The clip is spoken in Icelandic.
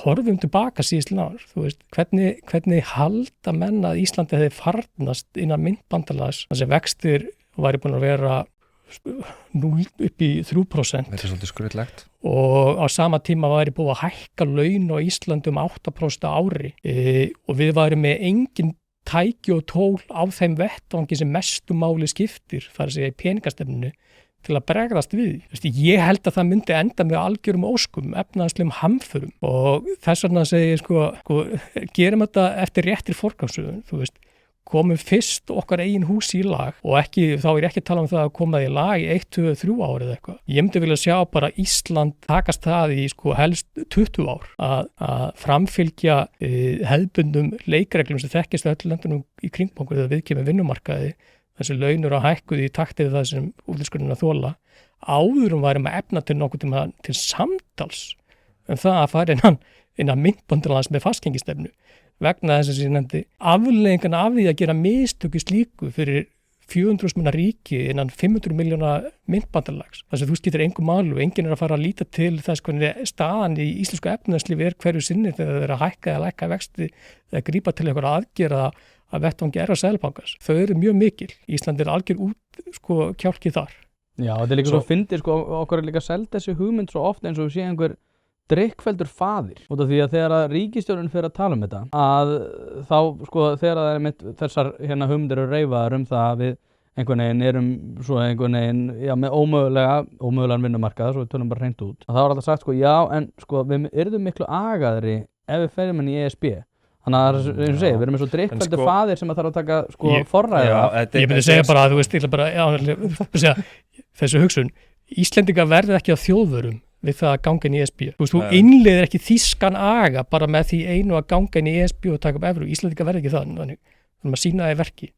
horfum tilbaka síðustu ár, þú veist, hvernig halda menn að Íslandi hefði farnast innan myntbandalags, þess að vextir væri búin að vera 0 upp í 3%. Þetta svolítið skrautlegt. Og á sama tíma væri búið að hækka laun á Íslandi 8% á ári og við værum með engin tæki og tól á þeim vettvangi sem mestu máli skiptir, þar að segja í peningastefninu, til að bregðast við. Ég held að það myndi enda með algjörum óskum, efnahagslegum hamförum og þess vegna segi ég gerum þetta eftir réttir forgangsröðun, þú veist, komum fyrst okkar eigin hús í lag og þá er ekki að tala um það að koma í lag í 1, 2, 3 ár eða eitthvað. Ég myndi vilja sjá bara Ísland takast það í helst 20 ár að framfylgja hefðbundum leikreglum sem þekkist öllu löndunum í kringum okkur þegar við kemur vinnumarkaði, þessi launur að hækkuð í taktið það sem útlýskurinn að þola, áðurum værum að efna til nokkuð tíma til samtals það að fara innan myntbandalags með fastgengistefnu vegna þess að ég nefndi afleiðingarna af því að gera mistök í slíku fyrir 400 manna ríki innan 500 milljóna myntbandalags. Þess að þú skiptir engum máli og enginn að fara að líta til þess hvernig staðan í íslensku efnahagslífi hverju sinni þegar það er að hækka eða lækka vexti eða grípa til einhverja aðgerða að vettvangi Seðlabankans. Þau eru mjög mikil. Ísland er algjör út kjálki þar. Já, þetta er líka svo fyndið okkur er líka seld þessi hugmynd svo ofta eins og við séum einhver drikkfelldur faðir. Út af því að þegar að ríkisstjórnin fer að tala um þetta, að þá þegar það er með þessar hugmyndir og reifaðar það að við einhvern veginn erum svo einhvern veginn með ómögulegan vinnumarkað, svo við tölum bara hreint út. Að þá er alltaf sagt já, en við yrðum miklu agaðri ef við ferum inn í ESB. Þannig að eins og segja, við erum með svo drikkfelldur faðir sem að þarf að taka forræða. Ég myndi segja bara að þessu hugsun, Íslendingar verða ekki á þjóðvörum við það að ganga inn í ESB. Þú innleiðir ekki þýskan aga bara með því einu að ganga inn í ESB og taka upp evru. Íslendingar verða ekki það, þannig að sýna það í verki.